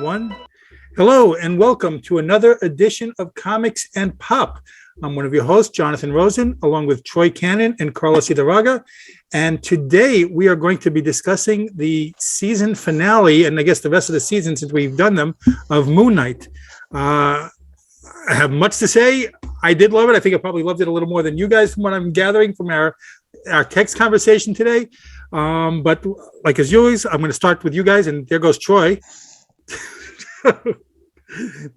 One. Hello and welcome to another edition of Comics and Pop. I'm one of your hosts, Jonathan Rosen, along with Troy Cannon and Carlos Idarraga. And today we are going to be discussing the season finale, and I guess the rest of the season since we've done them, of Moon Knight. I have much to say. I did love it. I think I probably loved it a little more than you guys from what I'm gathering from our text conversation today. But like as always, I'm going to start with you guys, and there goes Troy.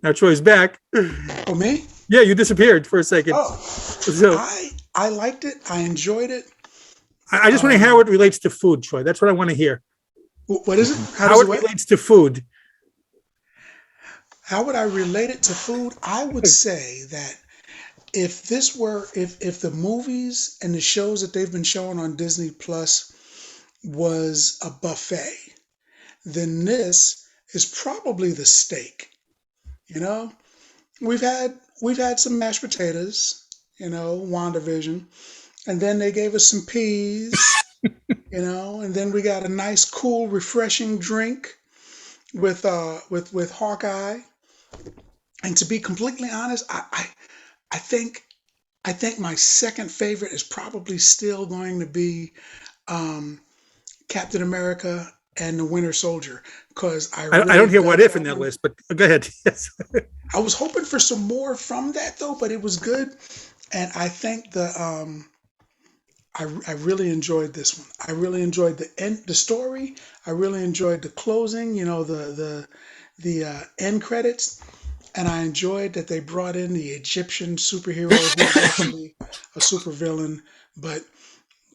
Now Troy's back. Oh, me? Yeah, you disappeared for a second. Oh, so I liked it. I enjoyed it. I just want to hear how it relates to food, Troy. That's what I want to hear. What is it? How it relates to food. How would I relate it to food? I would say that if the movies and the shows that they've been showing on Disney Plus was a buffet, then this is probably the steak. You know, we've had some mashed potatoes, WandaVision, and then they gave us some peas, and then we got a nice, cool, refreshing drink with Hawkeye. And to be completely honest, I think my second favorite is probably still going to be Captain America and the Winter Soldier, because I don't hear what if in that list, but go ahead. Yes. I was hoping for some more from that though, but it was good, and I think I really enjoyed this one. I really enjoyed the story. I really enjoyed the closing. The end credits, and I enjoyed that they brought in the Egyptian superhero who's actually a supervillain, but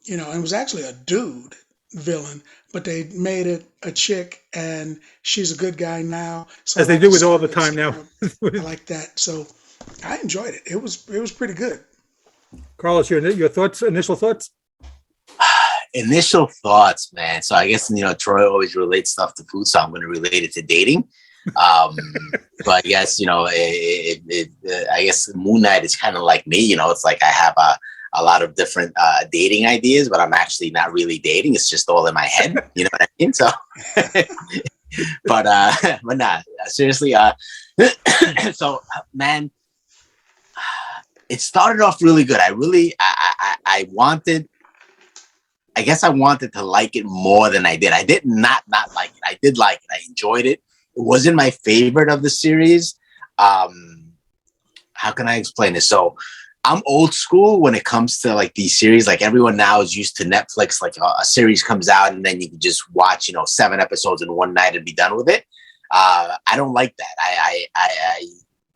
it was actually a dude villain, but they made it a chick, and she's a good guy now. So as they do with all the time now. I like that. So I enjoyed it. It was pretty good. Carlos, your initial thoughts? Initial thoughts, man. So I guess, Troy always relates stuff to food, so I'm going to relate it to dating. So I guess, I guess Moon Knight is kind of like me, it's like I have a lot of different dating ideas, but I'm actually not really dating. It's just all in my head. You know what I mean? So, but nah, seriously. So, man, it started off really good. I wanted to like it more than I did. I did not like it. I did like it. I enjoyed it. It wasn't my favorite of the series. How can I explain this? So I'm old school when it comes to like these series. Like everyone now is used to Netflix. Like a series comes out and then you can just watch, 7 episodes in one night and be done with it. I don't like that.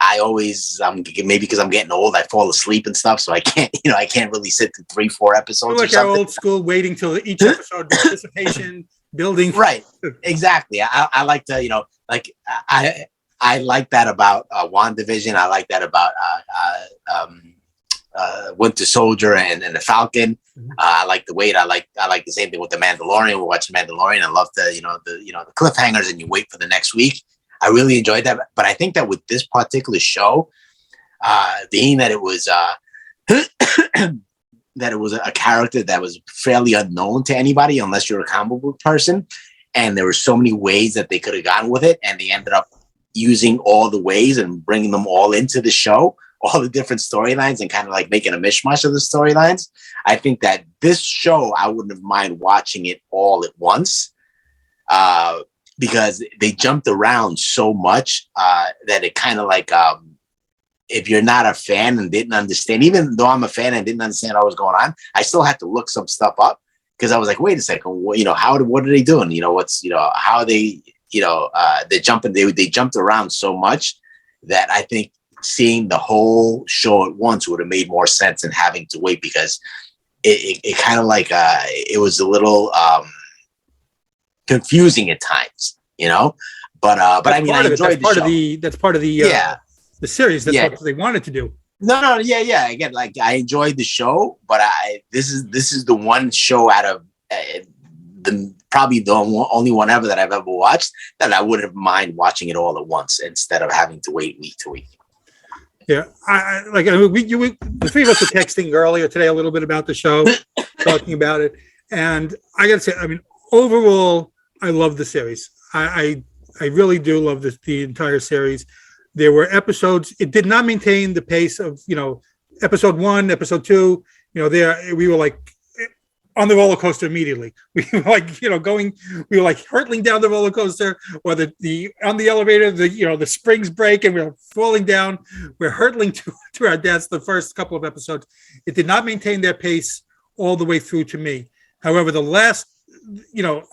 I always, maybe because I'm getting old, I fall asleep and stuff. So I can't really sit through 3-4 episodes. Like our old school, waiting till each episode, anticipation, building. Right. Exactly. I like to, I like that about WandaVision. I like that about Winter Soldier and the Falcon. I like the wait. I like the same thing with the Mandalorian. We're watching Mandalorian. I love the cliffhangers, and you wait for the next week. I really enjoyed that. But I think that with this particular show, being that it was a character that was fairly unknown to anybody unless you're a comic book person, and there were so many ways that they could have gone with it, and they ended up using all the ways and bringing them all into the show, all the different storylines, and kind of like making a mishmash of the storylines. I think that this show, I wouldn't have mind watching it all at once, because they jumped around so much that it kind of like, if you're not a fan and didn't understand, even though I'm a fan and didn't understand what was going on, I still had to look some stuff up, because I was like, wait a second, what are they doing? How are they, they're jumping, they jumped around so much that I think seeing the whole show at once would have made more sense than having to wait, because it kind of like, it was a little confusing at times, but I mean, I enjoyed the show. That's part of the series. That's what they wanted to do. No, yeah. Again, like I enjoyed the show, but this is the one show out of probably the only one ever that I've ever watched that I wouldn't mind watching it all at once instead of having to wait week to week. Yeah, the three of us were texting earlier today a little bit about the show, talking about it, and I got to say, I mean, overall, I love the series. I I really do love the entire series. There were episodes. It did not maintain the pace of episode one, episode two. There we were like on the roller coaster immediately. We were like, going, we were like hurtling down the roller coaster, or the on the elevator, the springs break and we're falling down. We're hurtling to our deaths the first couple of episodes. It did not maintain their pace all the way through to me. However, the last,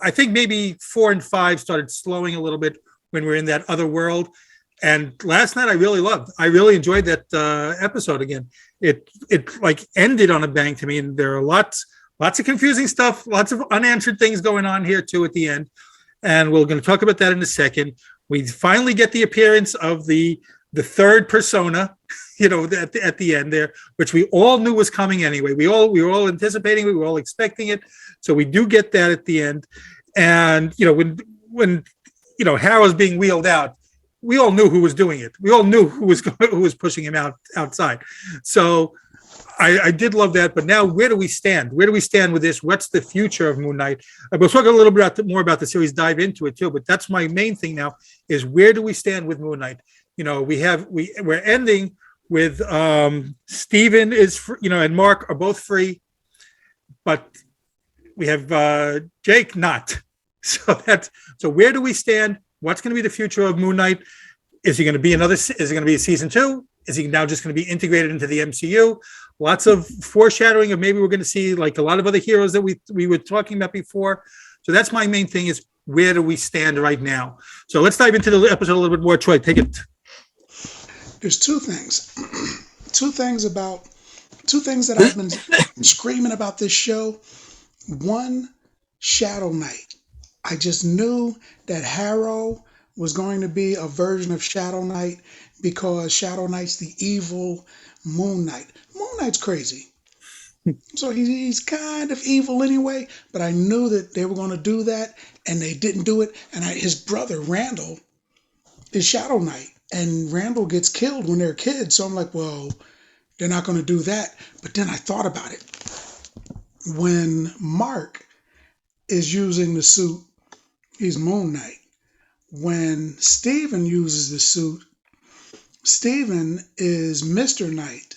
I think maybe 4 and 5 started slowing a little bit when we're in that other world. And last night I really loved. I really enjoyed that episode again. It like ended on a bang to me, and there are lots of confusing stuff, lots of unanswered things going on here too at the end. And we're going to talk about that in a second. We finally get the appearance of the third persona, at the end there, which we all knew was coming anyway. We were all anticipating, we were all expecting it. So we do get that at the end. And when Harrow's being wheeled out, we all knew who was doing it. We all knew who was pushing him outside. So I did love that. But now, where do we stand? Where do we stand with this? What's the future of Moon Knight? We'll talk a little bit more about the series, dive into it too. But that's my main thing now: is where do we stand with Moon Knight? We're ending with Steven is and Mark are both free, but we have Jake not. So where do we stand? What's going to be the future of Moon Knight? Is he going to be is it going to be a season 2? Is he now just going to be integrated into the MCU? Lots of foreshadowing of maybe we're going to see like a lot of other heroes that we were talking about before. So that's my main thing, is where do we stand right now? So let's dive into the episode a little bit more. Troy, take it. There's two things. two things that I've been screaming about this show. One, Shadow Knight. I just knew that Harrow was going to be a version of Shadow Knight, because Shadow Knight's the evil Moon Knight. Moon Knight's crazy. So he's kind of evil anyway, but I knew that they were going to do that, and they didn't do it. And his brother, Randall, is Shadow Knight, and Randall gets killed when they're kids. So I'm like, well, they're not going to do that. But then I thought about it. When Mark is using the suit, he's Moon Knight. When Steven uses the suit, Steven is Mr. Knight.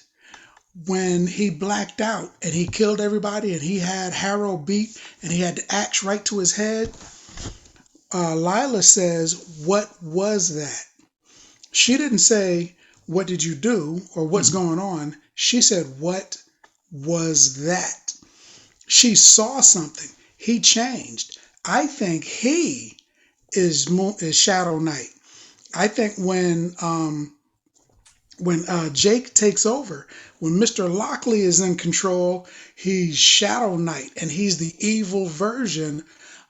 When he blacked out and he killed everybody and he had Harrow beat and he had the axe right to his head, Lila says, "What was that?" She didn't say, "What did you do?" or "What's going on?" She said, "What was that?" She saw something. He changed. I think he is Shadow Knight. I think when Jake takes over, when Mr. Lockley is in control, he's Shadow Knight, and he's the evil version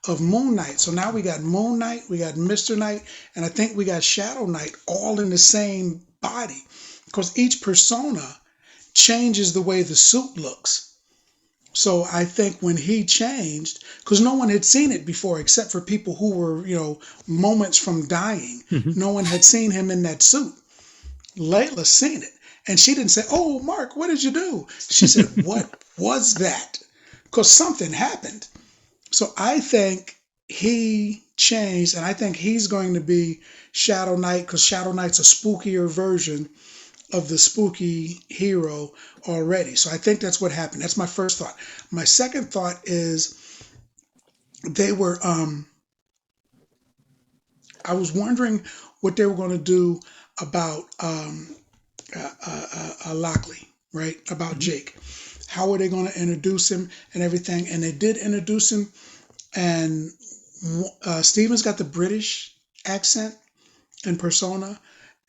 of Moon Knight. So now we got Moon Knight, we got Mr. Knight, and I think we got Shadow Knight all in the same body, because each persona changes the way the suit looks. So I think when he changed, because no one had seen it before except for people who were, moments from dying. Mm-hmm. No one had seen him in that suit. Layla seen it, and she didn't say, "Oh, Mark, what did you do?" She said, "What was that?" Because something happened. So I think he changed, and I think he's going to be Shadow Knight, because Shadow Knight's a spookier version of the spooky hero already. So I think that's what happened. That's my first thought. My second thought is they were, I was wondering what they were going to do about Lockley, right? About Jake. How are they going to introduce him and everything? And they did introduce him, and Steven's got the British accent and persona,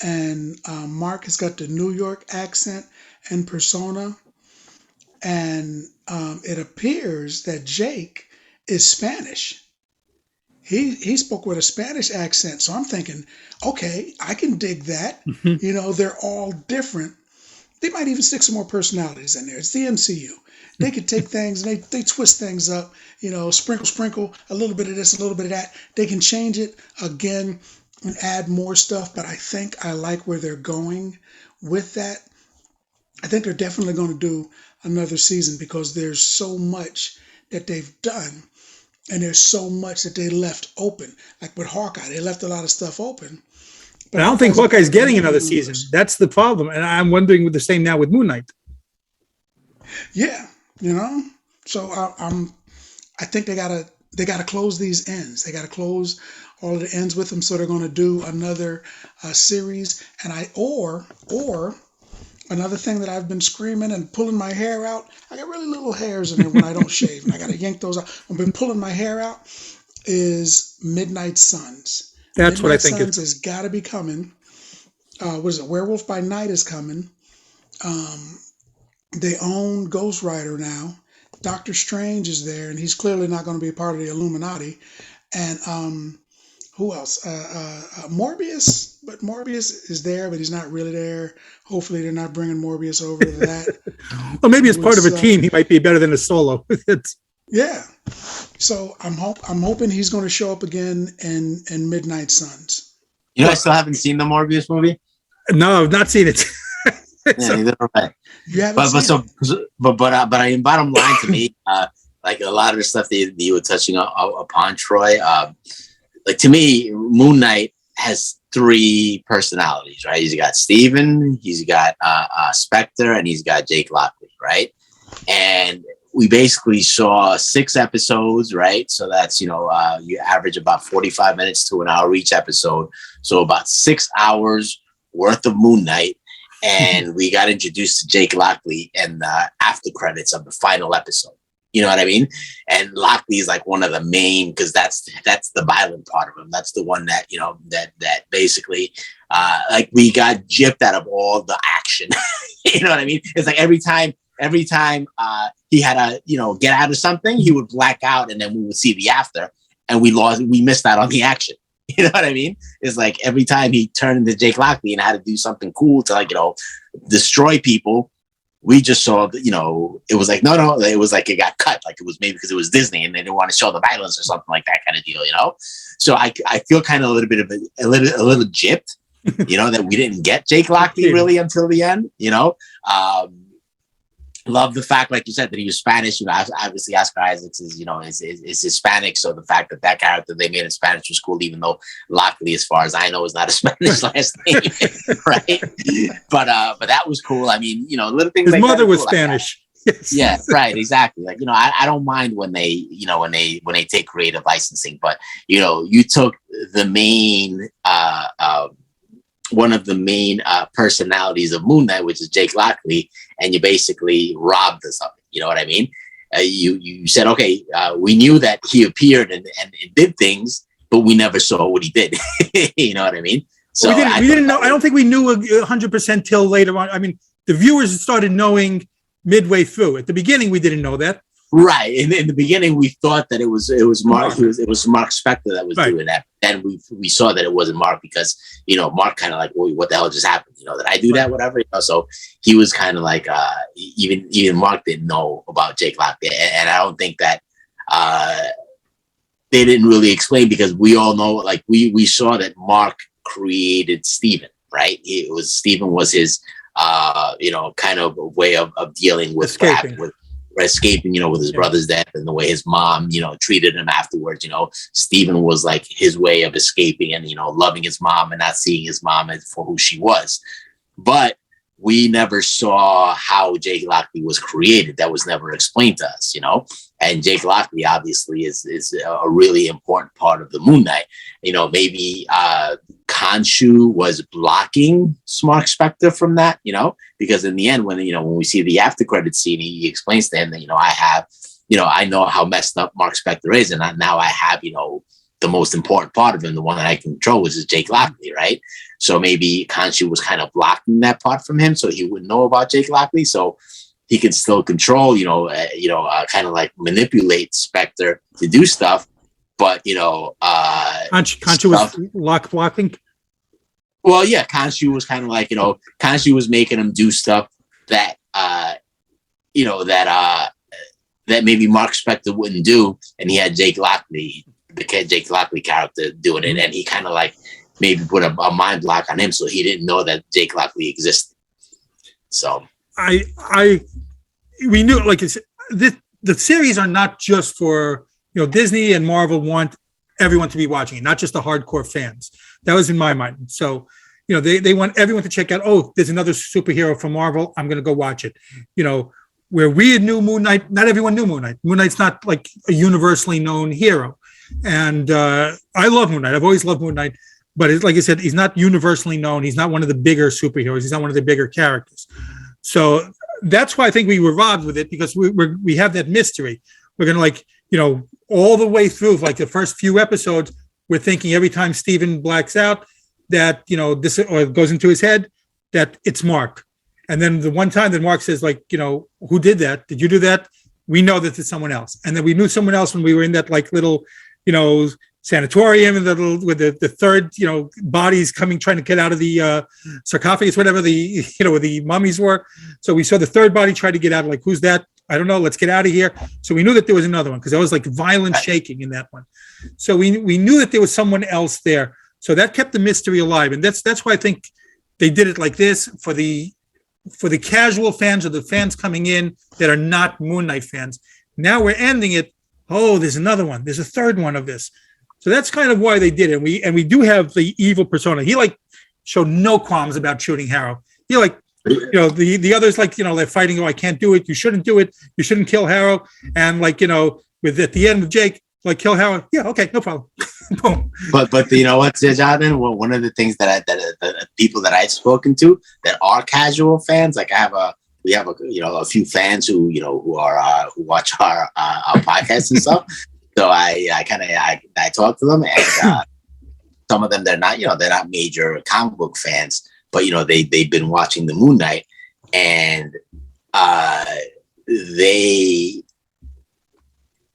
and Mark has got the New York accent and persona, and it appears that Jake is Spanish. He spoke with a Spanish accent, so I'm thinking, okay, I can dig that. Mm-hmm. They're all different. They might even stick some more personalities in there. It's the MCU. They could take things and they twist things up, sprinkle a little bit of this, a little bit of that. They can change it again and add more stuff, but I think I like where they're going with that. I think they're definitely going to do another season, because there's so much that they've done and there's so much that they left open. Like with Hawkeye, they left a lot of stuff open. But I don't think Hawkeye's getting another season. That's the problem. And I'm wondering with the same now with Moon Knight. Yeah, So I think they gotta close these ends. They gotta close all of the ends with them. So they're gonna do another series. And or another thing that I've been screaming and pulling my hair out. I got really little hairs in there when I don't shave, and I gotta yank those out. I've been pulling my hair out. Is Midnight Suns. That's Midnight what I think. Suns has got to be coming. What is it? Werewolf by Night is coming. They own Ghost Rider now. Doctor Strange is there, and he's clearly not going to be a part of the Illuminati. And who else? Morbius, but Morbius is there, but he's not really there. Hopefully, they're not bringing Morbius over to that. Well, maybe as part of a team, he might be better than a solo. Yeah. So I'm hoping he's going to show up again in Midnight Suns. I still haven't seen the Morbius movie. No, I've not seen it. Neither have I. You haven't seen it? But bottom line to me, like a lot of the stuff that you were touching upon, Troy, like to me, Moon Knight has three personalities, right? He's got Steven, he's got Spectre, and he's got Jake Lockley, right? And we basically saw 6 episodes, right? So that's, you average about 45 minutes to an hour each episode. So about 6 hours worth of Moon Knight. And we got introduced to Jake Lockley and the after credits of the final episode. You know what I mean? And Lockley is like one of the main, because that's the violent part of him. That's the one that, that basically, like we got gypped out of all the action. You know what I mean? It's like every time he had to, get out of something, he would black out, and then we would see the after, and we missed out on the action. You know what I mean? It's like every time he turned into Jake Lockley and had to do something cool to destroy people, we just saw that, it was like, no, it was like it got cut. Like it was maybe because it was Disney and they didn't want to show the violence or something like that kind of deal, So I feel kind of a little bit of a little gypped, that we didn't get Jake Lockley really until the end, Love the fact, like you said, that he was Spanish. Obviously Oscar Isaacs is Hispanic, so the fact that character they made in Spanish was cool, even though Lockley, as far as I know, is not a Spanish last name, right? But that was cool. I mean, little things. His like mother that was cool. Spanish. Yes. Yeah, right, exactly. Like I don't mind when they when they take creative licensing, but you took the main one of the main personalities of Moon Knight, which is Jake Lockley, and you basically robbed us of it. You know what I mean? You said, okay, we knew that he appeared and did things, but we never saw what he did. You know what I mean? So we didn't know. I don't think we knew 100% till later on. I mean, the viewers started knowing midway through. At the beginning, we didn't know that. Right. In the beginning, we thought that it was Mark. It was Mark Spector that was doing that. Then we saw that it wasn't Mark because Mark kind of like, well, what the hell just happened? Did I do that? Whatever. So he was kind of like even Mark didn't know about Jake Lockley, and I don't think that they didn't really explain because we all know, like we saw that Mark created Steven, right? Steven was his kind of a way of dealing with escaping, with his brother's death and the way his mom, treated him afterwards. Steven was like his way of escaping and, loving his mom and not seeing his mom for who she was. But we never saw how Jake Lockley was created. That was never explained to us, And Jake Lockley obviously is a really important part of the Moon Knight. Maybe Khonshu was blocking Mark Spector from that, because in the end, when we see the after credit scene, he explains to him that, I know how messed up Mark Spector is, and now I have, the most important part of him, the one that I can control, which is Jake Lockley, right? So maybe Khonshu was kind of blocking that part from him, so he wouldn't know about Jake Lockley, so he could still control, kind of like manipulate Spector to do stuff, but Khonshu was blocking. Well, yeah, Khonshu was kind of like Khonshu was making him do stuff that that maybe Mark Spector wouldn't do, and he had Jake Lockley, the Jake Lockley character, doing it, and he kind of like maybe put a mind block on him, so he didn't know that Jake Lockley existed. So we knew, like the series are not just for Disney and Marvel want everyone to be watching it, not just the hardcore fans. That was in my mind. So, they want everyone to check out, oh, there's another superhero from Marvel. I'm going to go watch it. Where we knew Moon Knight, not everyone knew Moon Knight. Moon Knight's not like a universally known hero. And I love Moon Knight. I've always loved Moon Knight. But like I said, he's not universally known. He's not one of the bigger superheroes. He's not one of the bigger characters. So that's why I think we were robbed with it, because we have that mystery. We're going to all the way through, like the first few episodes, we're thinking every time Stephen blacks out that, this or goes into his head, that it's Mark. And then the one time that Mark says, who did that? Did you do that? We know that it's someone else. And then we knew someone else when we were in that little, sanatorium and with the third, bodies trying to get out of the sarcophagus, whatever where the mummies were. So we saw the third body try to get out. Like, who's that? I don't know. Let's get out of here. So we knew that there was another one, because there was violent shaking in that one. So we knew that there was someone else there. So that kept the mystery alive. And that's why I think they did it like this for the casual fans, or the fans coming in that are not Moon Knight fans. Now we're ending it. Oh, there's another one. There's a third one of this. So that's kind of why they did it. And we do have the evil persona. He showed no qualms about shooting Harrow. He the others they're fighting. Oh, I can't do it. You shouldn't do it. You shouldn't kill Harrow. And with at the end with Jake, kill Harrow. Yeah, okay, no problem. Boom. But you know what, Jonathan? One of the things that people that I've spoken to that are casual fans, we have a few fans who watch our podcasts and stuff. So I talk to them, and some of them they're not major comic book fans, but they've been watching the Moon Knight, and they,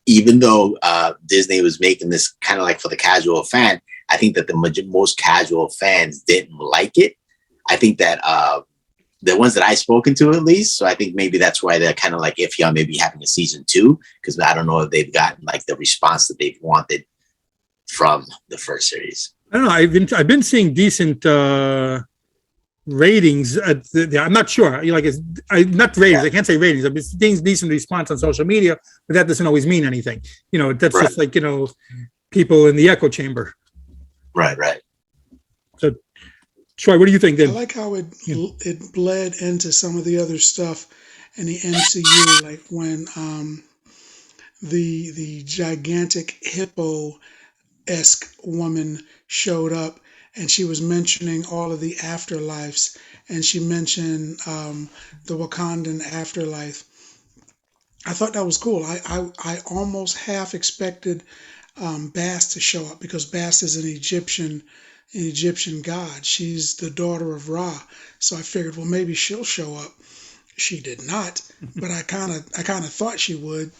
even though Disney was making this kind of for the casual fan, I think that the most casual fans didn't like it. I think that the ones that I've spoken to, at least. So I think maybe that's why they're kind of iffy on maybe having a season 2, because I don't know if they've gotten the response that they've wanted from the first series. I don't know. I've been seeing decent ratings. I'm not sure. Not ratings. Yeah. I can't say ratings. I've been seeing decent response on social media, but that doesn't always mean anything. That's right. Just people in the echo chamber. Right. So, Troy, what do you think then? I like how it bled into some of the other stuff in the MCU, like when the gigantic hippo-esque woman showed up, and she was mentioning all of the afterlives, and she mentioned the Wakandan afterlife. I thought that was cool. I almost half expected Bast to show up, because Bast is an Egyptian god. She's the daughter of Ra. So I figured, well, maybe she'll show up. She did not, but I kind of thought she would.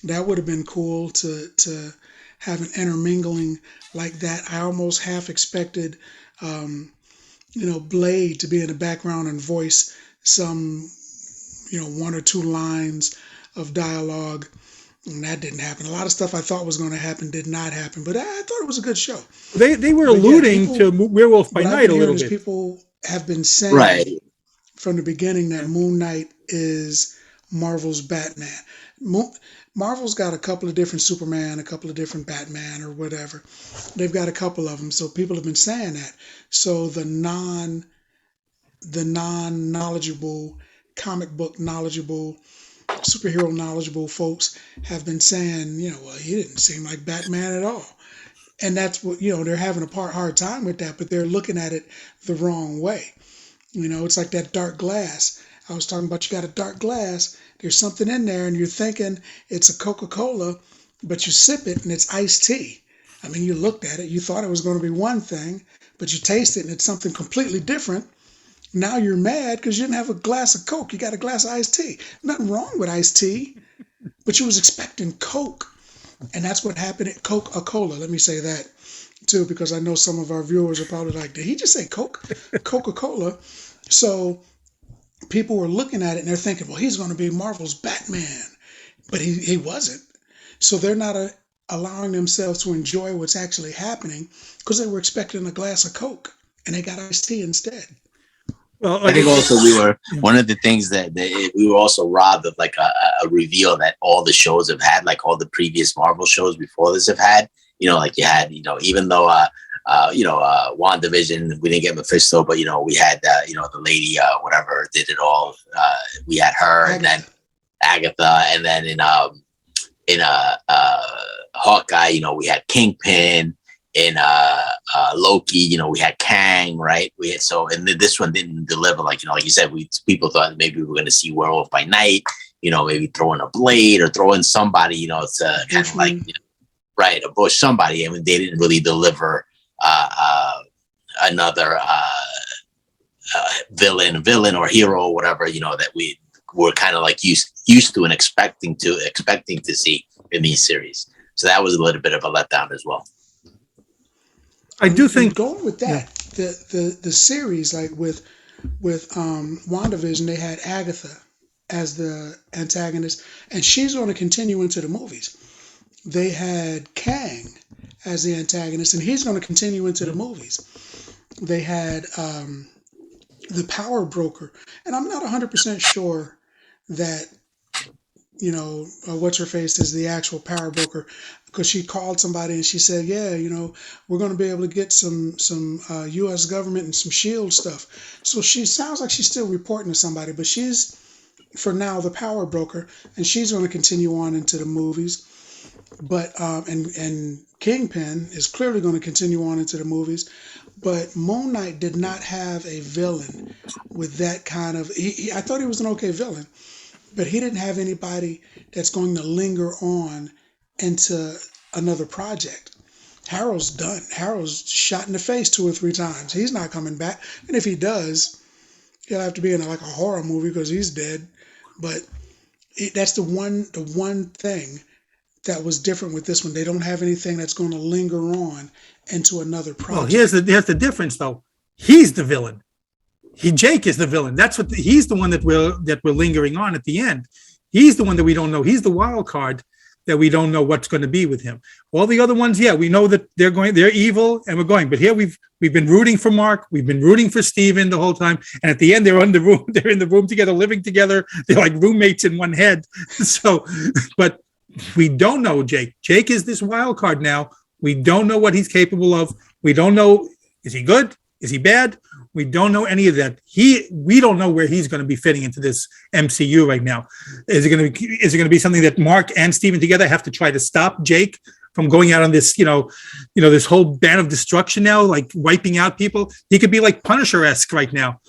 That would have been cool to have an intermingling like that. I almost half expected, Blade to be in the background and voice some, 1 or 2 lines of dialogue. And that didn't happen. A lot of stuff I thought was going to happen did not happen, but I thought it was a good show. They were alluding to Werewolf by Night a little bit. People have been saying from the beginning that Moon Knight is Marvel's Batman. Marvel's got a couple of different Superman, a couple of different Batman or whatever. They've got a couple of them, so people have been saying that. So the non-knowledgeable, comic book knowledgeable, superhero knowledgeable folks have been saying, well, he didn't seem like Batman at all. And that's what, they're having a hard time with that, but they're looking at it the wrong way. It's like that dark glass. I was talking about, you got a dark glass, there's something in there, and you're thinking it's a Coca-Cola, but you sip it and it's iced tea. I mean, you looked at it, you thought it was going to be one thing, but you taste it and it's something completely different. Now you're mad because you didn't have a glass of Coke. You got a glass of iced tea. Nothing wrong with iced tea, but you was expecting Coke. And that's what happened at Coca-Cola. Let me say that too, because I know some of our viewers are probably like, did he just say Coke? Coca-Cola. So people were looking at it and they're thinking, well, he's going to be Marvel's Batman. But he wasn't. So they're not allowing themselves to enjoy what's actually happening because they were expecting a glass of Coke and they got iced tea instead. Well, I think also we were one of the things that we were also robbed of like a reveal that all the shows have had, like all the previous Marvel shows before this have had. Like you had, even though WandaVision, we didn't get Mephisto, but we had the lady whatever did it all. We had her, and then Agatha, and then in Hawkeye, we had Kingpin. In Loki, we had Kang, right? And this one didn't deliver, like you said, people thought maybe we were going to see Werewolf by Night, maybe throw in a Blade or throw in somebody, it's kind of like right, a Bush somebody, and they didn't really deliver another villain or hero or whatever, that we were kind of like used to and expecting to see in these series. So that was a little bit of a letdown as well. I do think going with that, the series, like with WandaVision, they had Agatha as the antagonist, and she's going to continue into the movies. They had Kang as the antagonist, and he's going to continue into the movies. They had the Power Broker, and I'm not 100% sure that what's her face is the actual Power Broker, because she called somebody and she said, yeah, we're going to be able to get some U.S. government and some SHIELD stuff. So she sounds like she's still reporting to somebody, but she's, for now, the Power Broker, and she's going to continue on into the movies. But and Kingpin is clearly going to continue on into the movies. But Moon Knight did not have a villain with that kind of. I thought he was an okay villain, but he didn't have anybody that's going to linger on into another project. Harrow's done. Harrow's shot in the face 2 or 3 times. He's not coming back. And if he does, he'll have to be in like a horror movie because he's dead. But that's the one thing that was different with this one. They don't have anything that's going to linger on into another project. Well, here's the difference though. He's the villain. Jake is the villain. That's what he's the one that we're lingering on at the end. He's the one that we don't know. He's the wild card that we don't know what's going to be with him. All the other ones, yeah, we know that they're evil and we're going. But here we've been rooting for Mark. We've been rooting for Steven the whole time. And at the end, they're in the room together, living together. They're like roommates in one head. So, but we don't know Jake. Jake is this wild card now. We don't know what he's capable of. We don't know, is he good? Is he bad? We don't know any of that. We don't know where he's going to be fitting into this MCU right now. Is it going to be something that Mark and Steven together have to try to stop Jake from going out on this, this whole band of destruction now, like wiping out people? He could be like Punisher-esque right now.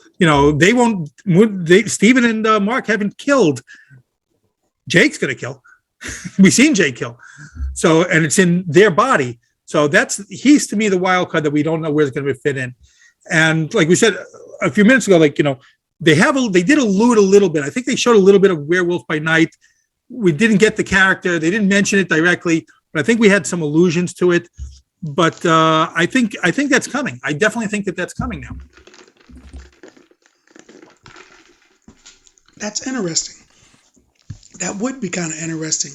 Steven and Mark haven't killed. Jake's going to kill. We've seen Jake kill. So, and it's in their body. So he's to me the wild card that we don't know where it's going to fit in. And like we said a few minutes ago, they did allude a little bit. I think they showed a little bit of Werewolf by Night. We didn't get the character. They didn't mention it directly, but I think we had some allusions to it. But I think that's coming. I definitely think that's coming now. That's interesting. That would be kind of interesting.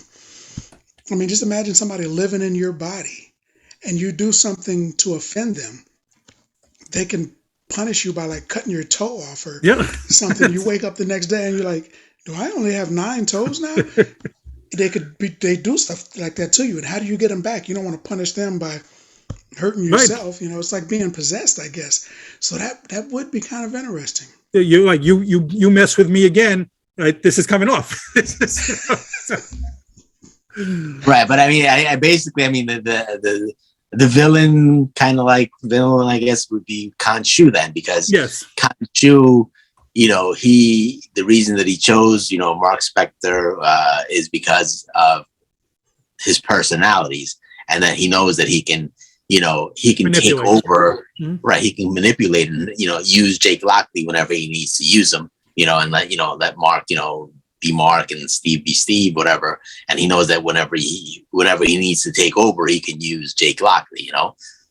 I mean, just imagine somebody living in your body and you do something to offend them. They can punish you by like cutting your toe off or something. You wake up the next day and you're like, do I only have 9 toes now? They do stuff like that to you. And how do you get them back? You don't want to punish them by hurting yourself. Right. It's like being possessed, I guess. So that would be kind of interesting. You mess with me again. Right. This is coming off. Right. But I mean, the villain I guess would be Khonshu then, because Khonshu, the reason that he chose, Mark Spector is because of his personalities, and that he knows that he can take over, right? He can manipulate and, use Jake Lockley whenever he needs to use him, and let Mark, be Mark and Steve be Steve, whatever. And he knows that whenever he needs to take over, he can use Jake Lockley,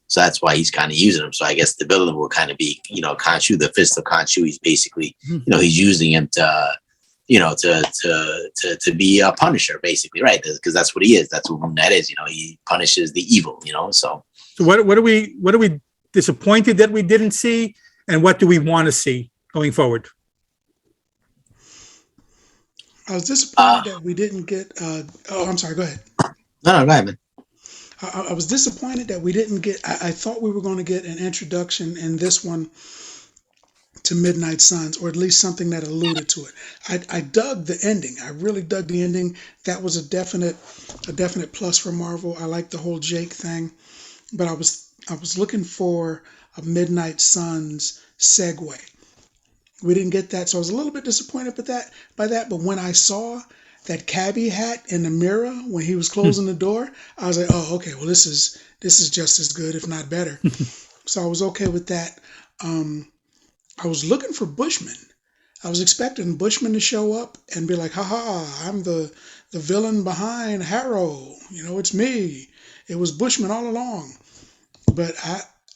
So that's why he's kind of using him. So I guess the villain will kind of be, Khonshu, the fist of Khonshu. He's basically, he's using him to be a punisher, basically, right? Because that's what he is. That's what that is. He punishes the evil. So what are we disappointed that we didn't see, and what do we want to see? going forward? I was disappointed that we didn't get. I'm sorry. Go ahead. No, go ahead, man. I was disappointed that we didn't get. I thought we were going to get an introduction in this one to Midnight Suns, or at least something that alluded to it. I dug the ending. I really dug the ending. That was a definite plus for Marvel. I like the whole Jake thing, but I was looking for a Midnight Suns segue. We didn't get that, so I was a little bit disappointed by that. But when I saw that cabbie hat in the mirror when he was closing the door, I was like, oh, okay, well this is just as good, if not better. So I was okay with that. I was looking for Bushman. I was expecting Bushman to show up and be like, haha, I'm the villain behind Harrow. It's me. It was Bushman all along. But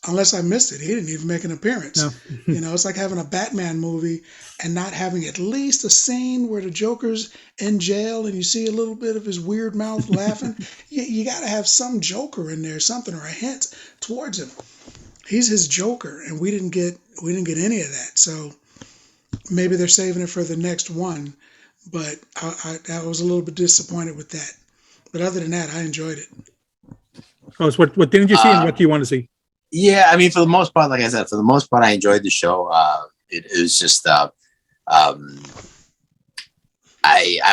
unless I missed it, he didn't even make an appearance. No. It's like having a Batman movie and not having at least a scene where the Joker's in jail and you see a little bit of his weird mouth laughing. You got to have some Joker in there, something, or a hint towards him. He's his Joker, and we didn't get any of that. So maybe they're saving it for the next one. But I was a little bit disappointed with that. But other than that, I enjoyed it. Oh, so what didn't you see, and what do you want to see? Yeah, I mean, for the most part, like I said, I enjoyed the show. It was just, I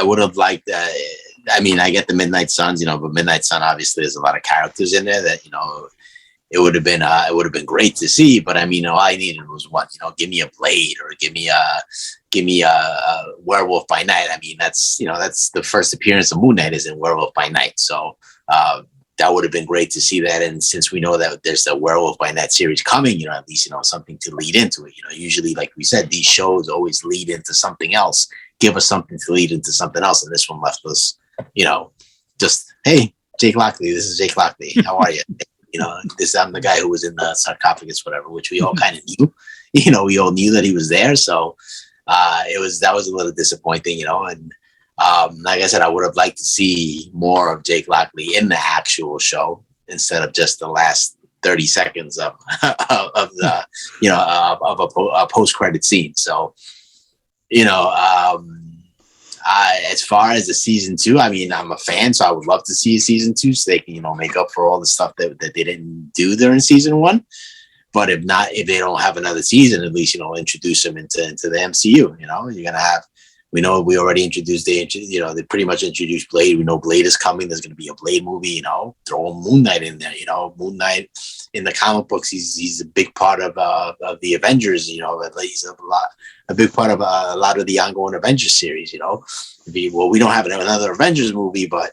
would have liked. I mean, I get the Midnight Suns, but Midnight Sun obviously there's a lot of characters in there that it would have been great to see. But I mean, all I needed was one. Give me a Blade or give me a Werewolf by Night. I mean, that's the first appearance of Moon Knight is in Werewolf by Night. So that would have been great to see that. And since we know that there's a Werewolf by Night series coming, at least something to lead into it. Usually, like we said, these shows always lead into something else. Give us something to lead into something else. And this one left us, just, hey, Jake Lockley. This is Jake Lockley. How are you? I'm the guy who was in the sarcophagus, whatever, which we all kind of knew. We all knew that he was there. So that was a little disappointing, and like I said, I would have liked to see more of Jake Lockley in the actual show instead of just the last 30 seconds of the a post-credit scene. So as far as the season 2, I mean, I'm a fan, so I would love to see a season 2 so they can make up for all the stuff that they didn't do during season 1. But if they don't have another season, at least introduce them into the MCU. You're gonna have. We know we already introduced. They pretty much introduced Blade. We know Blade is coming. There's going to be a Blade movie. Throw Moon Knight in there. Moon Knight in the comic books, he's a big part of the Avengers. He's a big part of a lot of the ongoing Avengers series. Well, we don't have another Avengers movie, but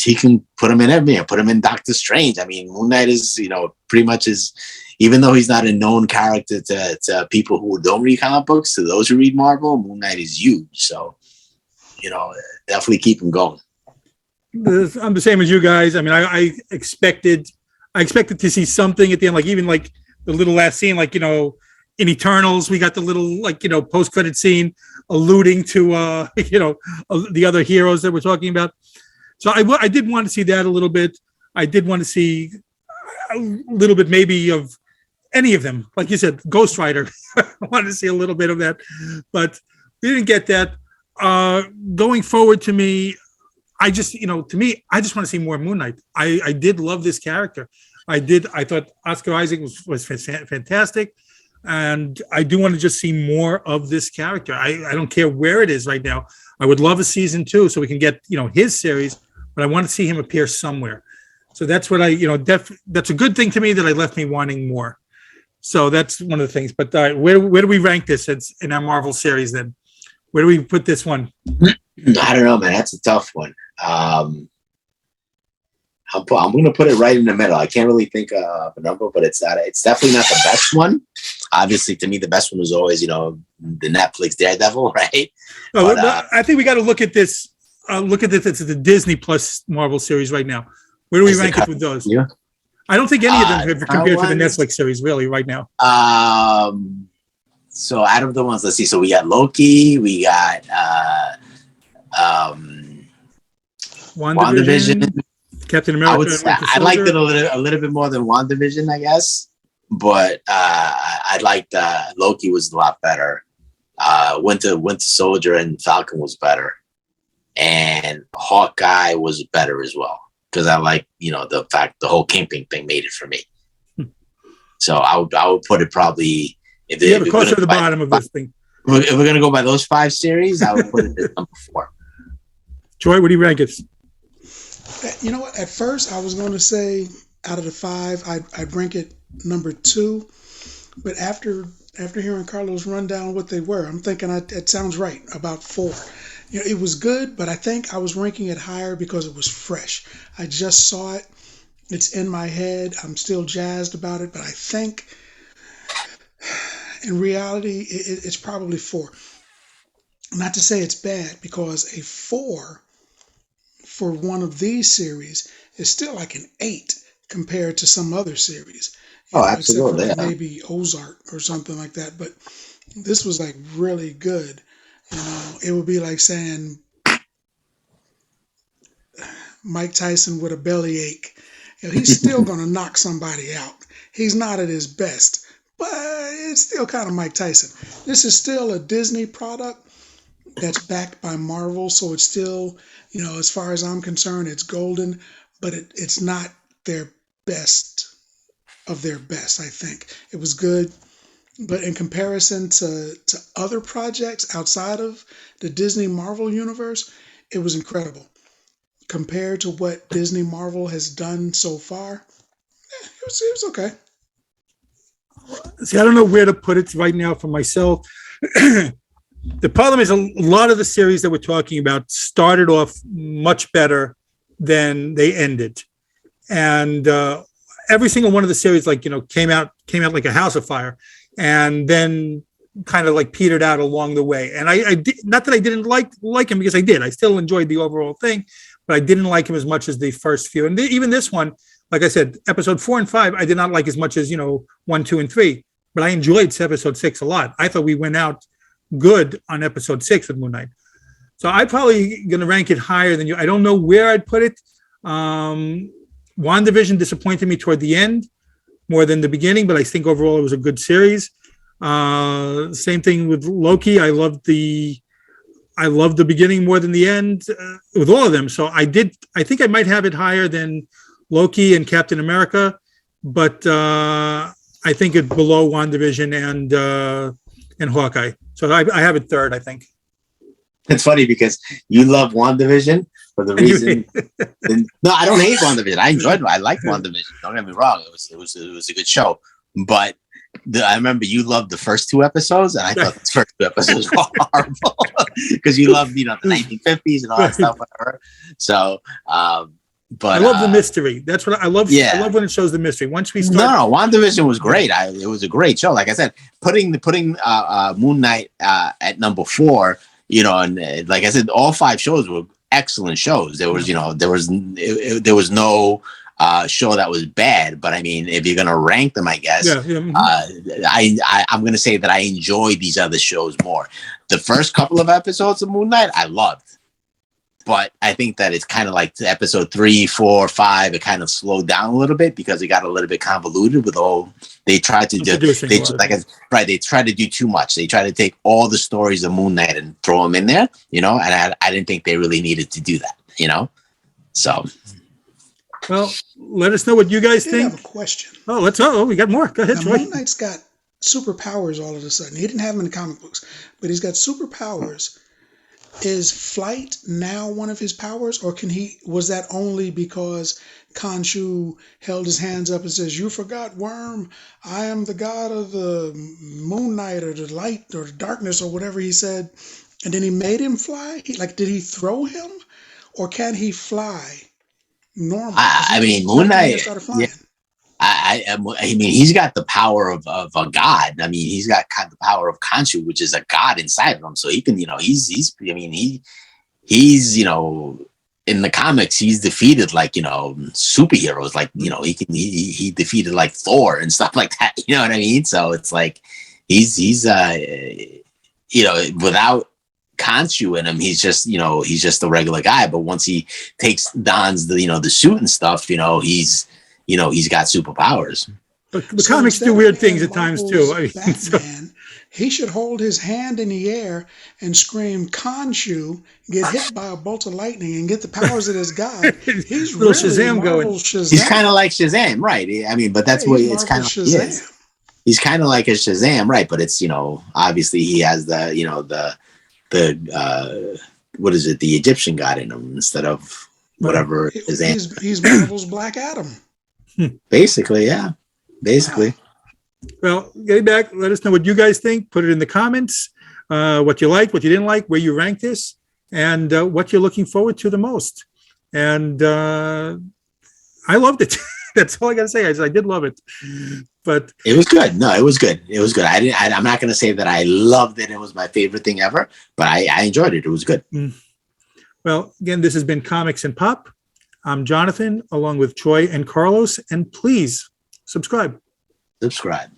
he can put him in everything. Put him in Doctor Strange. I mean, Moon Knight is pretty much is. Even though he's not a known character to people who don't read comic books, to those who read Marvel, Moon Knight is huge. So, definitely keep him going. I'm the same as you guys. I mean, I expected to see something at the end, like even like the little last scene, like in Eternals, we got the little post-credit scene alluding to the other heroes that we're talking about. So I did want to see that a little bit. I did want to see a little bit maybe of any of them, like you said, Ghost Rider. I wanted to see a little bit of that, but we didn't get that. Going forward, to me, I just want to see more Moon Knight. I did love this character. I thought Oscar Isaac was fantastic, and I do want to just see more of this character. I don't care where it is right now. I would love a season 2 so we can get his series, but I want to see him appear somewhere. So that's what that's a good thing to me, that I left me wanting more. So that's one of the things. But where do we rank this in our Marvel series then? Where do we put this one? I don't know, man. That's a tough one. I'm going to put it right in the middle. I can't really think of a number, but it's definitely not the best one. Obviously, to me, the best one was always, the Netflix Daredevil, right? Oh, but, I think we got to look at this. It's the Disney Plus Marvel series right now. Where do we rank it with those? Yeah. I don't think any of them have compared to the Netflix series, really, right now. So out of the ones, let's see. So we got Loki, we got WandaVision, Captain America. I liked it a little bit more than WandaVision, I guess. but I liked Loki was a lot better. Winter Soldier and Falcon was better, and Hawkeye was better as well because I like the fact the whole camping thing made it for me. So I would put it probably You have it closer to the bottom of this thing. If we're gonna go by those 5 series, I would put it at number 4. Troy, what do you rank it? You know what? At first, I was going to say out of the 5, I'd rank it number 2. But after hearing Carlos run down what they were, I'm thinking it sounds right, about 4. It was good, but I think I was ranking it higher because it was fresh. I just saw it. It's in my head. I'm still jazzed about it, but I think in reality, it's probably 4. Not to say it's bad, because a 4 for one of these series is still like an 8 compared to some other series. Absolutely. Except for maybe Ozark or something like that. But this was like really good. It would be like saying Mike Tyson with a bellyache. He's still going to knock somebody out. He's not at his best, but it's still kind of Mike Tyson. This is still a Disney product that's backed by Marvel, so it's still, as far as I'm concerned, it's golden, but it's not their best of their best, I think. It was good, but in comparison to other projects outside of the Disney Marvel universe, it was incredible. Compared to what Disney Marvel has done so far, it was okay. See, I don't know where to put it right now for myself. The problem is a lot of the series that we're talking about started off much better than they ended. And every single one of the series, came out like a house of fire, and then kind of like petered out along the way. And I did, not that I didn't like him, because I did. I still enjoyed the overall thing, but I didn't like him as much as the first few. And even this one, like I said, episode 4 and 5, I did not like as much as 1, 2, and 3. But I enjoyed episode 6 a lot. I thought we went out good on episode 6 with Moon Knight. So I'm probably going to rank it higher than you. I don't know where I'd put it. WandaVision disappointed me toward the end more than the beginning, but I think overall it was a good series. Same thing with Loki. I loved the beginning more than the end with all of them. So I think I might have it higher than Loki and Captain America, but I think it's below WandaVision and Hawkeye. So I have it third, I think. It's funny because you love WandaVision for the reason. No, I don't hate WandaVision. I enjoyed it. I liked WandaVision. Don't get me wrong. It was a good show. But I remember you loved the first 2 episodes, and I thought the first 2 episodes were horrible because you loved the 1950s and all that stuff, whatever. So, but I love the mystery. That's what I love. Yeah. I love when it shows the mystery. Once we start, no, WandaVision was great. It was a great show. Like I said, putting Moon Knight at number 4. And like I said, all 5 shows were excellent shows. There was no show that was bad. But I mean, if you're gonna rank them, I guess I'm gonna say that I enjoyed these other shows more. The first couple of episodes of Moon Knight, I loved. But I think that it's kind of like to episode 3, 4, 5. It kind of slowed down a little bit because it got a little bit convoluted with all they tried to do. They tried to do too much. They tried to take all the stories of Moon Knight and throw them in there, and I didn't think they really needed to do that, So, well, let us know what you guys think. I have a question. We got more. Go ahead, Troy. Moon Knight's got superpowers all of a sudden. He didn't have them in the comic books, but he's got superpowers. Is flight now one of his powers, or was that only because Khonshu held his hands up and says, "You forgot, Worm, I am the god of the Moon Knight, or the light, or the darkness," or whatever he said, and then he made him fly? Did he throw him, or can he fly normal? I mean, Moon Knight started flying. Yeah. I mean, he's got the power of a god. I mean, he's got kind of the power of Khonshu, which is a god inside of him. So he can, he's in the comics, he's defeated superheroes. He defeated like Thor and stuff like that. You know what I mean? So it's like he's without Khonshu in him, he's just a regular guy. But once he dons the suit and stuff, he's got superpowers. The So comics instead do of weird being things at times Marvel's too. I mean, so, Batman, he should hold his hand in the air and scream Khonshu, get hit by a bolt of lightning, and get the powers of his god. He's little really Shazam going. Marvel's He's Shazam. kind of like Shazam, right? I mean, but Yeah, that's what he's it's kind Marvel's of like he Shazam. is. He's kind of like a Shazam, right? But it's obviously he has the what is it, the Egyptian god in him instead of whatever Shazam. He's Marvel's Black Adam. Basically, yeah, basically. Well, getting back, let us know what you guys think. Put it in the comments. What you liked, what you didn't like, where you rank this, and what you're looking forward to the most. And I loved it. That's all I got to say. I did love it. But it was good. No, it was good. It was good. I'm not going to say that I loved it. It was my favorite thing ever, but I enjoyed it. It was good. Well, again, this has been Comics and Pop. I'm Jonathan, along with Troy and Carlos. And please subscribe. Subscribe.